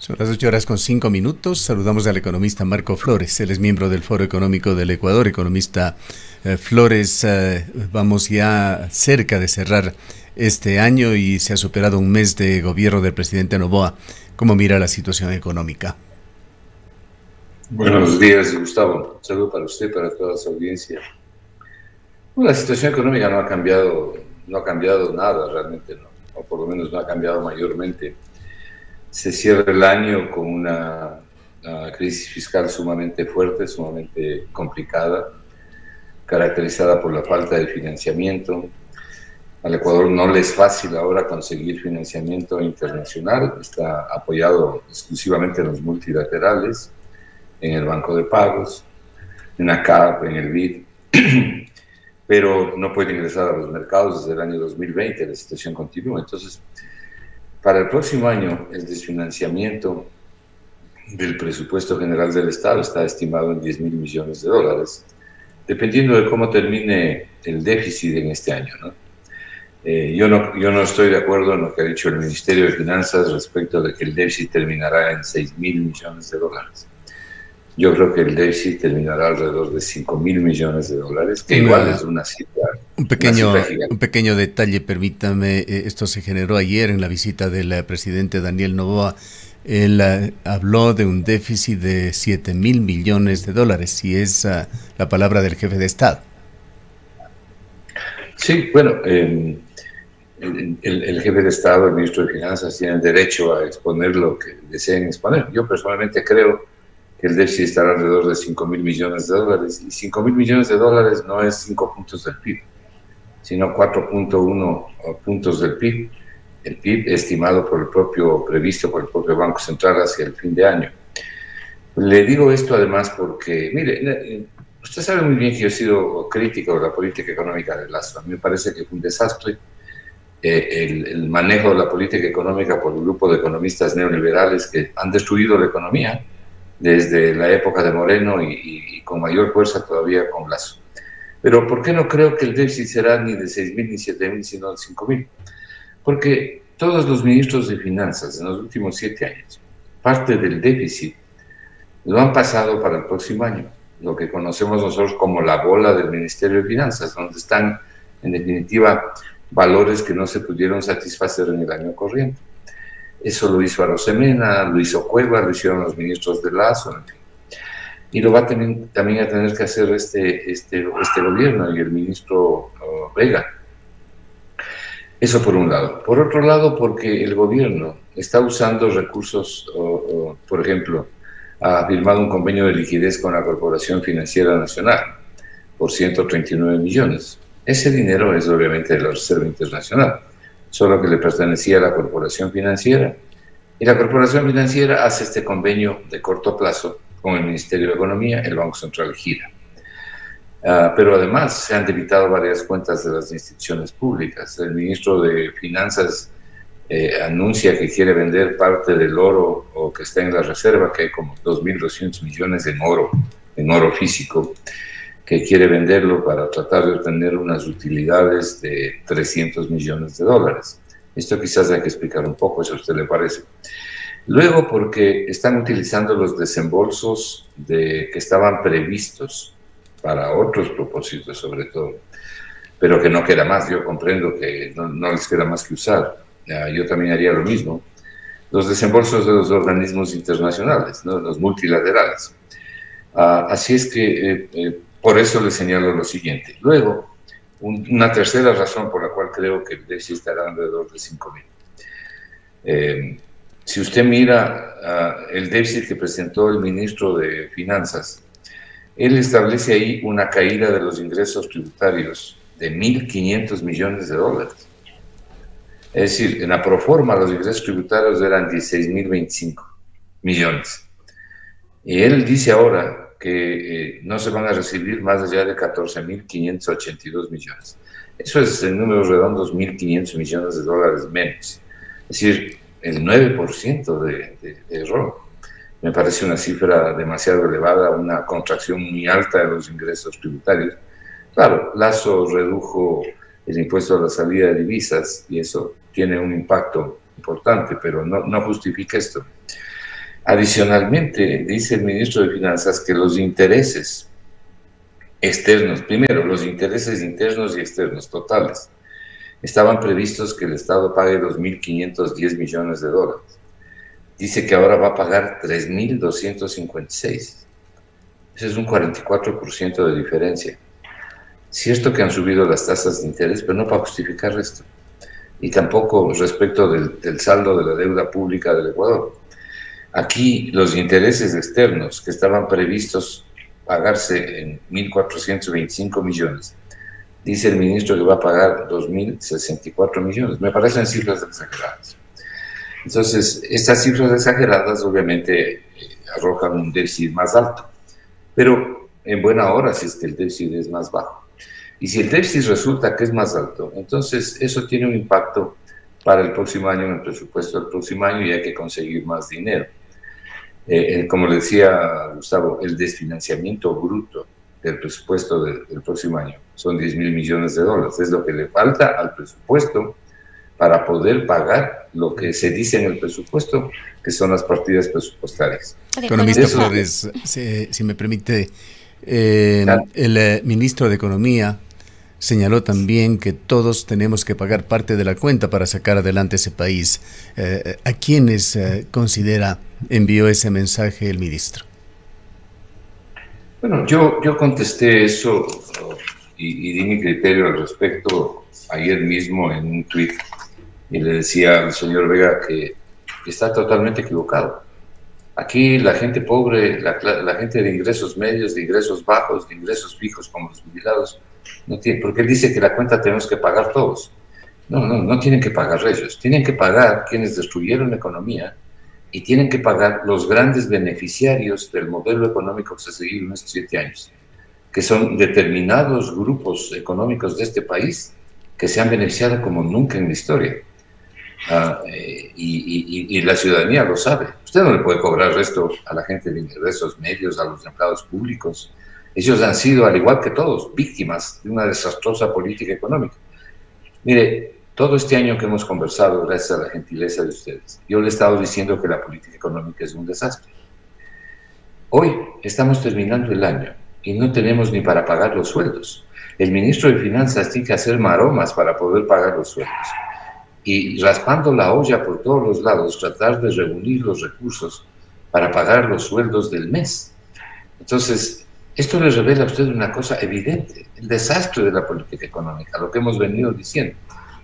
Son las 8 horas con 5 minutos. Saludamos al economista Marco Flores. Él es miembro del Foro Económico del Ecuador. Economista Flores, vamos ya cerca de cerrar este año y se ha superado un mes de gobierno del presidente Noboa. ¿Cómo mira la situación económica? Buenos días, Gustavo. Un saludo para usted y para toda su audiencia. Bueno, la situación económica no ha cambiado nada realmente, no, o por lo menos no ha cambiado mayormente. Se cierra el año con una crisis fiscal sumamente fuerte, sumamente complicada, caracterizada por la falta de financiamiento. Al Ecuador no le es fácil ahora conseguir financiamiento internacional, está apoyado exclusivamente en los multilaterales, en el Banco de Pagos, en ACAP, en el BID, pero no puede ingresar a los mercados desde el año 2020, la situación continúa. Entonces, para el próximo año, el desfinanciamiento del presupuesto general del Estado está estimado en 10.000 millones de dólares, dependiendo de cómo termine el déficit en este año, ¿no? Yo no estoy de acuerdo en lo que ha dicho el Ministerio de Finanzas respecto de que el déficit terminará en 6.000 millones de dólares. Yo creo que el déficit terminará alrededor de 5.000 millones de dólares, que igual es una cifra gigante. Un pequeño detalle, permítame, esto se generó ayer en la visita del presidente Daniel Noboa. Él habló de un déficit de 7.000 millones de dólares, y es la palabra del jefe de Estado. Sí, bueno, el jefe de Estado, el ministro de Finanzas, tienen derecho a exponer lo que deseen exponer. Yo personalmente creo que el déficit estará alrededor de 5.000 millones de dólares, y 5.000 millones de dólares no es 5 puntos del PIB, sino 4.1 puntos del PIB, el PIB estimado previsto por el propio Banco Central hacia el fin de año. Le digo esto además porque, mire, usted sabe muy bien que yo he sido crítico de la política económica de Lazo. A mí me parece que fue un desastre el manejo de la política económica por un grupo de economistas neoliberales que han destruido la economía desde la época de Moreno y con mayor fuerza todavía con Lazo. Pero ¿por qué no creo que el déficit será ni de 6.000 ni 7.000, sino de 5.000? Porque todos los ministros de Finanzas en los últimos 7 años, parte del déficit lo han pasado para el próximo año, lo que conocemos nosotros como la bola del Ministerio de Finanzas, donde están, en definitiva, valores que no se pudieron satisfacer en el año corriente. Eso lo hizo Arosemena, lo hizo Cuevas, lo hicieron los ministros de Lazo, en fin. Y lo va también a tener que hacer este gobierno y el ministro Vega. Eso por un lado. Por otro lado, porque el gobierno está usando recursos, por ejemplo, ha firmado un convenio de liquidez con la Corporación Financiera Nacional por 139 millones. Ese dinero es obviamente de la Reserva Internacional, solo que le pertenecía a la Corporación Financiera, y la Corporación Financiera hace este convenio de corto plazo con el Ministerio de Economía, el Banco Central gira. Pero además se han debitado varias cuentas de las instituciones públicas. El ministro de Finanzas anuncia que quiere vender parte del oro o que está en la reserva, que hay como 2.200 millones en oro físico, que quiere venderlo para tratar de obtener unas utilidades de 300 millones de dólares. Esto quizás hay que explicar un poco, si a usted le parece. Luego, porque están utilizando los desembolsos que estaban previstos para otros propósitos, sobre todo, pero que no queda más. Yo comprendo que no les queda más que usar. Yo también haría lo mismo. Los desembolsos de los organismos internacionales, ¿no? Los multilaterales. Así es que por eso le señalo lo siguiente. Luego, una tercera razón por la cual creo que el déficit estará alrededor de 5.000. Si usted mira el déficit que presentó el ministro de Finanzas, él establece ahí una caída de los ingresos tributarios de 1.500 millones de dólares. Es decir, en la proforma los ingresos tributarios eran 16.025 millones. Y él dice ahora que no se van a recibir más allá de 14.582 millones. Eso es, en números redondos, 1.500 millones de dólares menos. Es decir, el 9% de error. Me parece una cifra demasiado elevada, una contracción muy alta de los ingresos tributarios. Claro, Lazo redujo el impuesto a la salida de divisas y eso tiene un impacto importante, pero no justifica esto. Adicionalmente, dice el ministro de Finanzas que los intereses externos, primero, los intereses internos y externos totales, estaban previstos que el Estado pague 2.510 millones de dólares. Dice que ahora va a pagar 3.256. Ese es un 44% de diferencia. Cierto que han subido las tasas de interés, pero no para justificar esto. Y tampoco respecto del saldo de la deuda pública del Ecuador. Aquí los intereses externos que estaban previstos pagarse en 1.425 millones, dice el ministro que va a pagar 2.064 millones. Me parecen cifras exageradas. Entonces, estas cifras exageradas obviamente arrojan un déficit más alto, pero en buena hora si es que el déficit es más bajo. Y si el déficit resulta que es más alto, entonces eso tiene un impacto para el próximo año, en el presupuesto del próximo año, y hay que conseguir más dinero. Como le decía Gustavo, el desfinanciamiento bruto del presupuesto del próximo año son 10.000 millones de dólares. Es lo que le falta al presupuesto para poder pagar lo que se dice en el presupuesto, que son las partidas presupuestarias. Economista Flores, si me permite, el ministro de Economía señaló también que todos tenemos que pagar parte de la cuenta para sacar adelante ese país. ¿A quiénes considera envió ese mensaje el ministro? Bueno, yo contesté eso y di mi criterio al respecto ayer mismo en un tuit, y le decía al señor Vega que está totalmente equivocado. Aquí la gente pobre, la gente de ingresos medios, de ingresos bajos, de ingresos fijos como los jubilados, no tiene, porque él dice que la cuenta tenemos que pagar todos. No tienen que pagar ellos, tienen que pagar quienes destruyeron la economía y tienen que pagar los grandes beneficiarios del modelo económico que se ha seguido en estos 7 años, que son determinados grupos económicos de este país que se han beneficiado como nunca en la historia. Y la ciudadanía lo sabe. Usted no le puede cobrar esto a la gente de ingresos medios, a los empleados públicos. Ellos han sido, al igual que todos, víctimas de una desastrosa política económica. Mire, todo este año que hemos conversado, gracias a la gentileza de ustedes, yo le he estado diciendo que la política económica es un desastre. Hoy estamos terminando el año y no tenemos ni para pagar los sueldos. El ministro de Finanzas tiene que hacer maromas para poder pagar los sueldos. Y raspando la olla por todos los lados, tratar de reunir los recursos para pagar los sueldos del mes. Entonces, esto le revela a usted una cosa evidente, el desastre de la política económica, lo que hemos venido diciendo.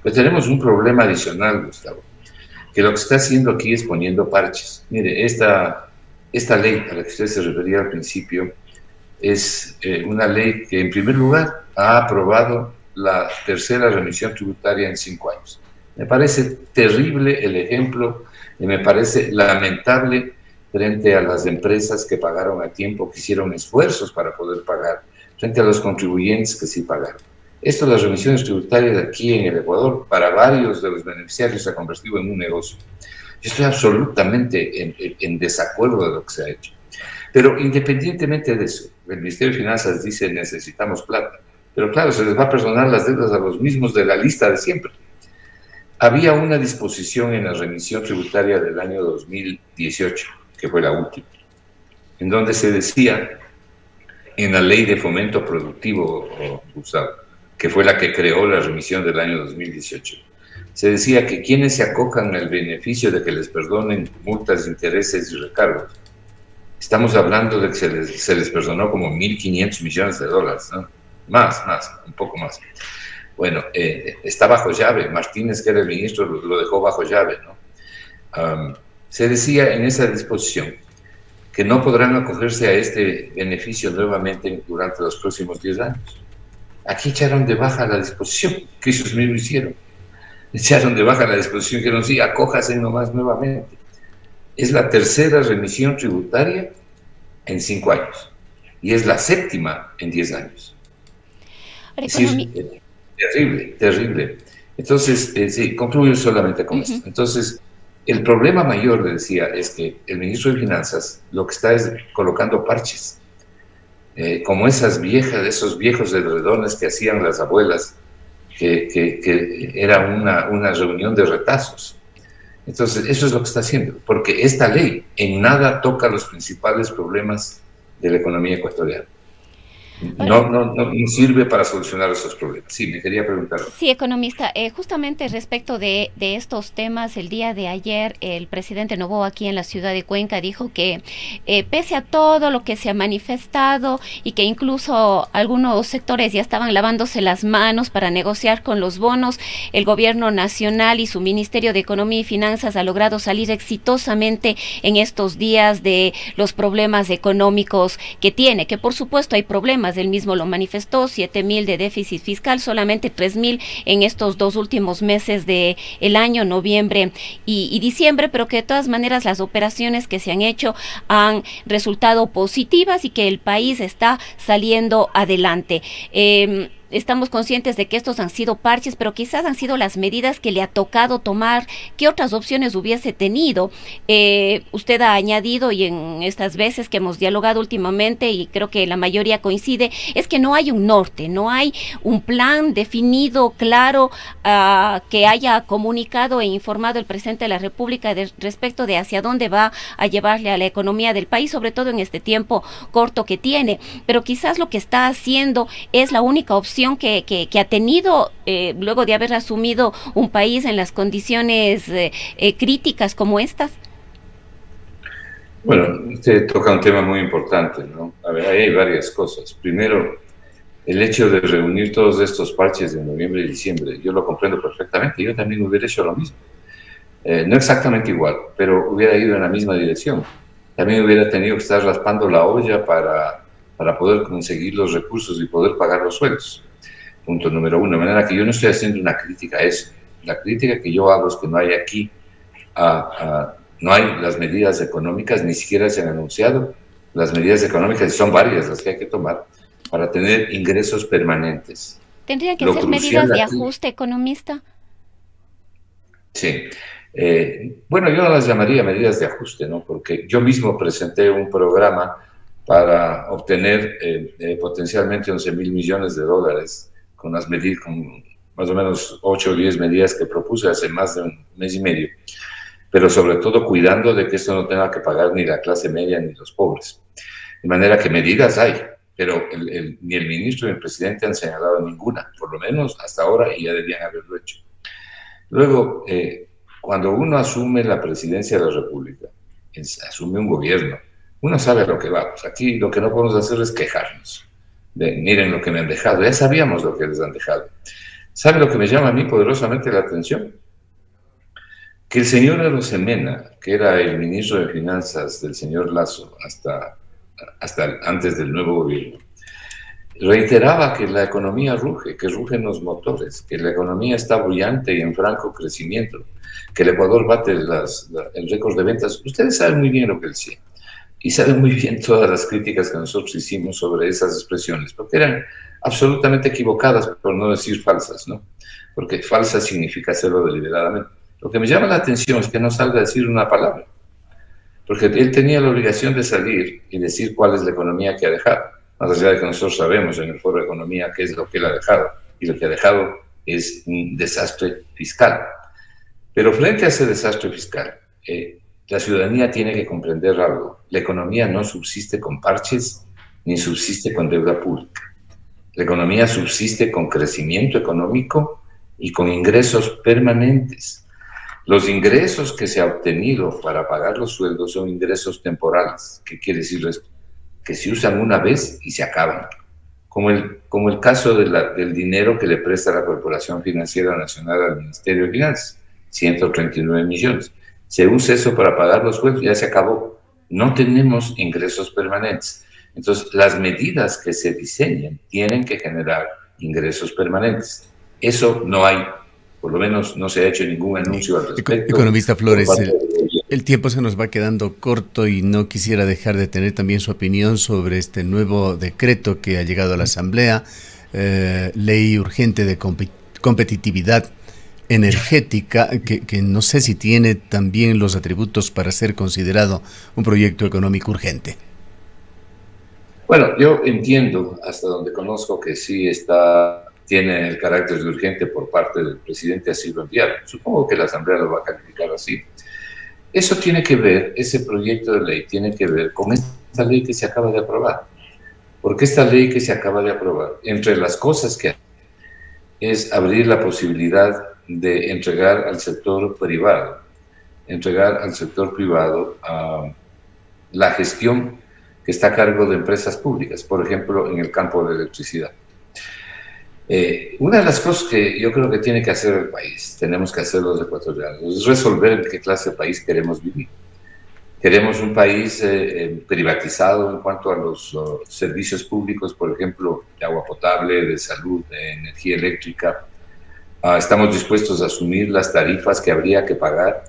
Pues tenemos un problema adicional, Gustavo, que lo que está haciendo aquí es poniendo parches. Mire, esta ley a la que usted se refería al principio es una ley que, en primer lugar, ha aprobado la tercera remisión tributaria en 5 años. Me parece terrible el ejemplo y me parece lamentable frente a las empresas que pagaron a tiempo, que hicieron esfuerzos para poder pagar, frente a los contribuyentes que sí pagaron. Esto, las remisiones tributarias aquí en el Ecuador, para varios de los beneficiarios se ha convertido en un negocio. Yo estoy absolutamente en desacuerdo de lo que se ha hecho. Pero independientemente de eso, el Ministerio de Finanzas dice necesitamos plata, pero claro, se les va a perdonar las deudas a los mismos de la lista de siempre. Había una disposición en la remisión tributaria del año 2018, que fue la última, en donde se decía, en la Ley de Fomento Productivo, Gustavo, que fue la que creó la remisión del año 2018, se decía que quienes se acojan al beneficio de que les perdonen multas, intereses y recargos, estamos hablando de que se les perdonó como 1.500 millones de dólares, ¿no? Más, un poco más. Bueno, está bajo llave. Martínez, que era el ministro, lo dejó bajo llave, ¿no? Se decía en esa disposición que no podrán acogerse a este beneficio nuevamente durante los próximos 10 años. Aquí echaron de baja la disposición, que ellos mismos hicieron. Echaron de baja la disposición, que no, sí, acójase nomás nuevamente. Es la tercera remisión tributaria en 5 años y es la séptima en 10 años. Es decir, terrible. Entonces, sí, concluyo solamente con esto. Entonces, el problema mayor, le decía, es que el ministro de Finanzas lo que está es colocando parches, como esos viejos edredones que hacían las abuelas, que era una reunión de retazos. Entonces, eso es lo que está haciendo, porque esta ley en nada toca los principales problemas de la economía ecuatoriana. No sirve para solucionar esos problemas. Sí, me quería preguntar. Sí, economista, justamente respecto de estos temas, el día de ayer el presidente Noboa aquí en la ciudad de Cuenca dijo que pese a todo lo que se ha manifestado y que incluso algunos sectores ya estaban lavándose las manos para negociar con los bonos, el gobierno nacional y su Ministerio de Economía y Finanzas ha logrado salir exitosamente en estos días de los problemas económicos que tiene, que por supuesto hay problemas. Él mismo lo manifestó, 7.000 de déficit fiscal, solamente 3.000 en estos 2 últimos meses del año, noviembre y diciembre, pero que de todas maneras las operaciones que se han hecho han resultado positivas y que el país está saliendo adelante. Estamos conscientes de que estos han sido parches, pero quizás han sido las medidas que le ha tocado tomar. ¿Qué otras opciones hubiese tenido? Usted ha añadido, y en estas veces que hemos dialogado últimamente, y creo que la mayoría coincide, es que no hay un norte, no hay un plan definido, claro, que haya comunicado e informado el presidente de la República respecto de hacia dónde va a llevarle a la economía del país, sobre todo en este tiempo corto que tiene. Pero quizás lo que está haciendo es la única opción que ha tenido luego de haber asumido un país en las condiciones críticas como estas. Bueno, usted toca un tema muy importante, ¿no? A ver, ahí hay varias cosas. Primero, el hecho de reunir todos estos parches de noviembre y diciembre, yo lo comprendo perfectamente, yo también hubiera hecho lo mismo. No exactamente igual, pero hubiera ido en la misma dirección. También hubiera tenido que estar raspando la olla para poder conseguir los recursos y poder pagar los sueldos. Punto número uno. De manera que yo no estoy haciendo una crítica a eso. La crítica que yo hago es que no hay aquí, no hay las medidas económicas, ni siquiera se han anunciado las medidas económicas, y son varias las que hay que tomar para tener ingresos permanentes. ¿Tendrían que ser medidas de ajuste, economista? Sí. Bueno, yo no las llamaría medidas de ajuste, ¿no? Porque yo mismo presenté un programa para obtener potencialmente 11.000 millones de dólares con las medidas, con más o menos 8 o 10 medidas que propuse hace más de un mes y medio, pero sobre todo cuidando de que esto no tenga que pagar ni la clase media ni los pobres. De manera que medidas hay, pero ni el ministro ni el presidente han señalado ninguna, por lo menos hasta ahora, y ya debían haberlo hecho. Luego, cuando uno asume la presidencia de la República, asume un gobierno, uno sabe a lo que va. Pues aquí lo que no podemos hacer es quejarnos. Miren lo que me han dejado, ya sabíamos lo que les han dejado. ¿Sabe lo que me llama a mí poderosamente la atención? Que el señor Arosemena, que era el ministro de Finanzas del señor Lasso hasta antes del nuevo gobierno, reiteraba que la economía ruge, que rugen los motores, que la economía está bullante y en franco crecimiento, que el Ecuador bate el récord de ventas. Ustedes saben muy bien lo que él decía. Y saben muy bien todas las críticas que nosotros hicimos sobre esas expresiones, porque eran absolutamente equivocadas, por no decir falsas, ¿no? Porque falsa significa hacerlo deliberadamente. Lo que me llama la atención es que no salga a decir una palabra, porque él tenía la obligación de salir y decir cuál es la economía que ha dejado, más allá de que nosotros sabemos en el Foro de Economía qué es lo que él ha dejado, y lo que ha dejado es un desastre fiscal. Pero frente a ese desastre fiscal, la ciudadanía tiene que comprender algo. La economía no subsiste con parches ni subsiste con deuda pública. La economía subsiste con crecimiento económico y con ingresos permanentes. Los ingresos que se ha obtenido para pagar los sueldos son ingresos temporales. ¿Qué quiere decir esto? Que se usan una vez y se acaban. Como el caso del dinero que le presta la Corporación Financiera Nacional al Ministerio de Finanzas, 139 millones. Se usa eso para pagar los sueldos, ya se acabó. No tenemos ingresos permanentes. Entonces, las medidas que se diseñan tienen que generar ingresos permanentes. Eso no hay, por lo menos no se ha hecho ningún anuncio al respecto. Economista Flores, el tiempo se nos va quedando corto y no quisiera dejar de tener también su opinión sobre este nuevo decreto que ha llegado a la Asamblea, ley urgente de competitividad energética, que no sé si tiene también los atributos para ser considerado un proyecto económico urgente. Bueno, yo entiendo, hasta donde conozco, que sí está tiene el carácter de urgente por parte del presidente, así lo enviaron. Supongo que la Asamblea lo va a calificar así. Eso tiene que ver, ese proyecto de ley tiene que ver con esta ley que se acaba de aprobar. Porque esta ley que se acaba de aprobar, entre las cosas que es abrir la posibilidad de entregar al sector privado la gestión que está a cargo de empresas públicas, por ejemplo, en el campo de electricidad. Una de las cosas que yo creo que tiene que hacer el país, tenemos que hacer los ecuatorianos, es resolver en qué clase de país queremos vivir. Queremos un país privatizado en cuanto a los servicios públicos, por ejemplo, de agua potable, de salud, de energía eléctrica. Estamos dispuestos a asumir las tarifas que habría que pagar.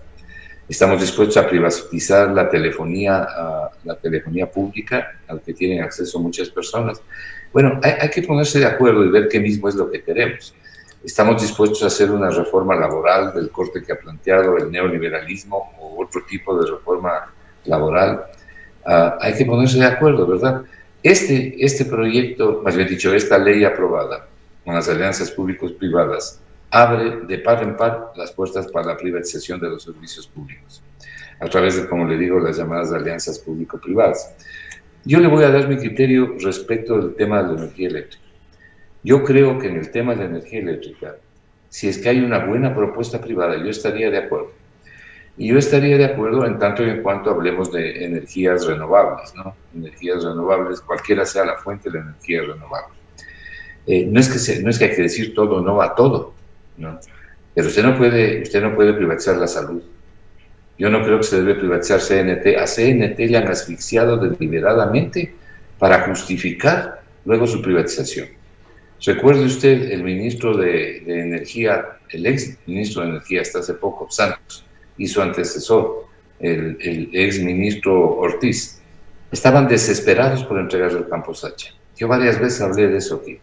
Estamos dispuestos a privatizar la telefonía pública al que tienen acceso muchas personas. Bueno, hay que ponerse de acuerdo y ver qué mismo es lo que queremos. Estamos dispuestos a hacer una reforma laboral del corte que ha planteado el neoliberalismo o otro tipo de reforma laboral. Hay que ponerse de acuerdo, ¿verdad? Este proyecto, más bien dicho, esta ley aprobada con las alianzas públicos-privadas, abre de par en par las puertas para la privatización de los servicios públicos, a través de, como le digo, las llamadas alianzas público-privadas. Yo le voy a dar mi criterio respecto del tema de la energía eléctrica. Yo creo que en el tema de la energía eléctrica, si es que hay una buena propuesta privada, yo estaría de acuerdo. Y yo estaría de acuerdo en tanto y en cuanto hablemos de energías renovables, ¿no? Energías renovables, cualquiera sea la fuente de energía renovable. No es que hay que decir todo no a todo, ¿no? Pero usted no puede privatizar la salud. Yo no creo que se debe privatizar CNT. A CNT le han asfixiado deliberadamente para justificar luego su privatización. Recuerde usted el ministro de Energía, el ex ministro de Energía hasta hace poco, Santos, y su antecesor, el ex ministro Ortiz, estaban desesperados por entregar el Campo Sacha. Yo varias veces hablé de eso aquí.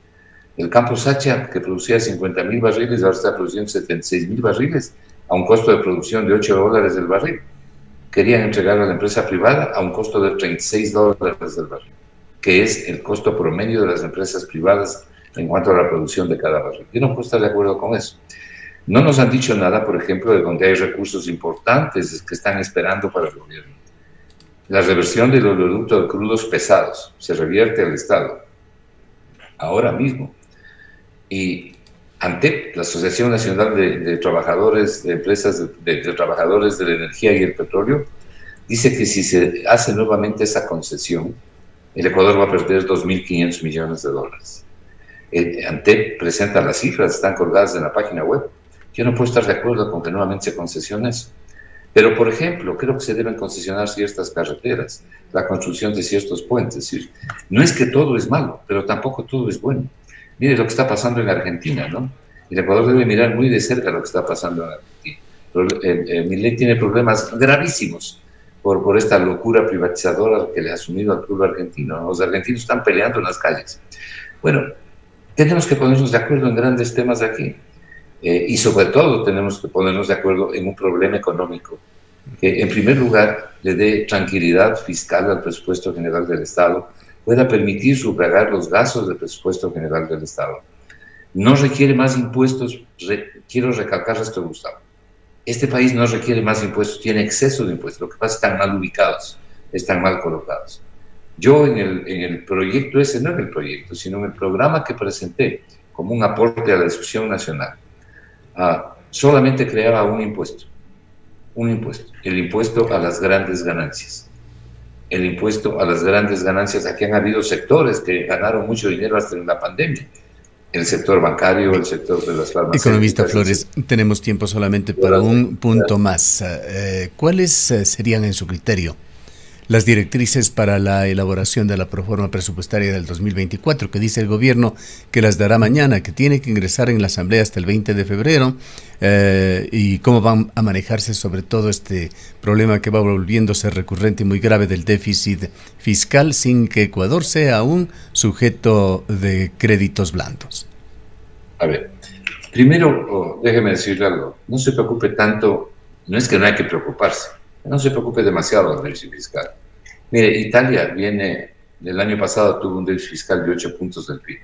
El Campo Sacha, que producía 50.000 barriles, ahora está produciendo 76.000 barriles a un costo de producción de $8 el barril. Querían entregar a la empresa privada a un costo de $36 el barril, que es el costo promedio de las empresas privadas en cuanto a la producción de cada barril. Yo no puedo estar de acuerdo con eso. No nos han dicho nada, por ejemplo, de donde hay recursos importantes que están esperando para el gobierno. La reversión del oleoducto de crudos pesados se revierte al Estado ahora mismo. Y ANTEP, la Asociación Nacional de Trabajadores de Empresas de Trabajadores de la Energía y el Petróleo, dice que si se hace nuevamente esa concesión, el Ecuador va a perder $2.500 millones. ANTEP presenta las cifras, están colgadas en la página web. Yo no puedo estar de acuerdo con que nuevamente se concesione eso. Pero, por ejemplo, creo que se deben concesionar ciertas carreteras, la construcción de ciertos puentes. Es decir, no es que todo es malo, pero tampoco todo es bueno. Mire lo que está pasando en Argentina, ¿no? El Ecuador debe mirar muy de cerca lo que está pasando en Argentina. Milei tiene problemas gravísimos por esta locura privatizadora que le ha asumido al pueblo argentino. Los argentinos están peleando en las calles. Bueno, tenemos que ponernos de acuerdo en grandes temas aquí. Y sobre todo tenemos que ponernos de acuerdo en un problema económico que, en primer lugar, le dé tranquilidad fiscal al presupuesto general del Estado, pueda permitir sufragar los gastos del presupuesto general del Estado. No requiere más impuestos, quiero recalcar esto, Gustavo. Este país no requiere más impuestos, tiene exceso de impuestos, lo que pasa es que están mal ubicados, están mal colocados. Yo en el proyecto ese, no en el proyecto, sino en el programa que presenté como un aporte a la discusión nacional, solamente creaba un impuesto, el impuesto a las grandes ganancias. El impuesto a las grandes ganancias. Aquí han habido sectores que ganaron mucho dinero hasta en la pandemia. El sector bancario, el sector de las farmacéuticas. Economista Flores, tenemos tiempo solamente para un punto más. ¿Cuáles serían, en su criterio, las directrices para la elaboración de la proforma presupuestaria del 2024, que dice el gobierno que las dará mañana, que tiene que ingresar en la Asamblea hasta el 20 de febrero, y cómo van a manejarse sobre todo este problema que va volviéndose recurrente y muy grave del déficit fiscal sin que Ecuador sea un sujeto de créditos blandos? A ver, primero déjeme decirle algo, no se preocupe tanto, no es que no hay que preocuparse, no se preocupe demasiado del déficit fiscal. Mire, Italia el año pasado tuvo un déficit fiscal de 8 puntos del PIB.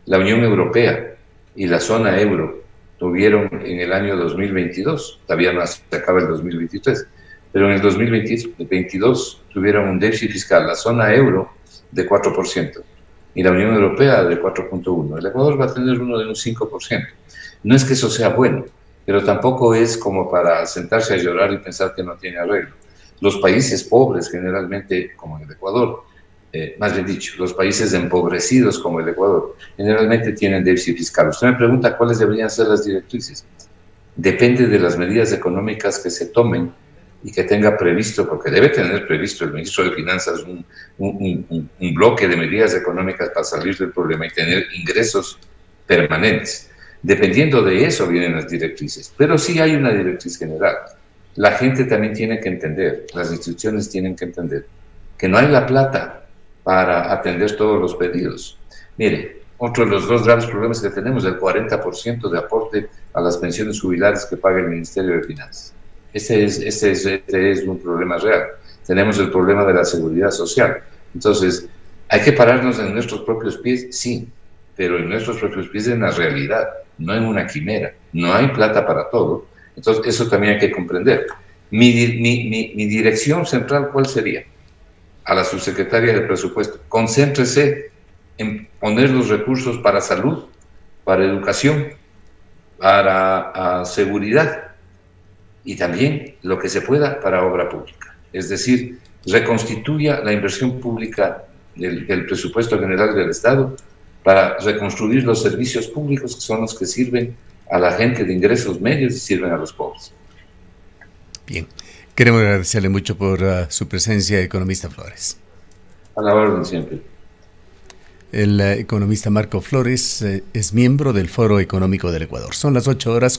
La Unión Europea y la zona euro tuvieron en el año 2022, todavía no se acaba el 2023, pero en el 2022 tuvieron un déficit fiscal, la zona euro de 4% y la Unión Europea de 4.1%. El Ecuador va a tener uno de un 5%. No es que eso sea bueno, pero tampoco es como para sentarse a llorar y pensar que no tiene arreglo. Los países pobres generalmente, como en el Ecuador, más bien dicho, los países empobrecidos como el Ecuador, generalmente tienen déficit fiscal. Usted me pregunta cuáles deberían ser las directrices. Depende de las medidas económicas que se tomen y que tenga previsto, porque debe tener previsto el ministro de Finanzas un bloque de medidas económicas para salir del problema y tener ingresos permanentes. Dependiendo de eso vienen las directrices, pero sí hay una directriz general. La gente también tiene que entender, las instituciones tienen que entender que no hay la plata para atender todos los pedidos. Mire, otro de los dos graves problemas que tenemos es el 40% de aporte a las pensiones jubilares que paga el Ministerio de Finanzas. Este es un problema real. Tenemos el problema de la seguridad social. Entonces, ¿hay que pararnos en nuestros propios pies? Sí, pero en nuestros propios pies en la realidad, no en una quimera. No hay plata para todo. Entonces, eso también hay que comprender. Mi dirección central, ¿cuál sería? A la subsecretaria de Presupuesto. Concéntrese en poner los recursos para salud, para educación, para seguridad y también lo que se pueda para obra pública. Es decir, reconstituya la inversión pública del presupuesto general del Estado para reconstruir los servicios públicos que son los que sirven a la gente de ingresos medios y sirven a los pobres. Bien. Queremos agradecerle mucho por su presencia, economista Flores. A la orden siempre. El economista Marco Flores es miembro del Foro Económico del Ecuador. Son las 8 horas.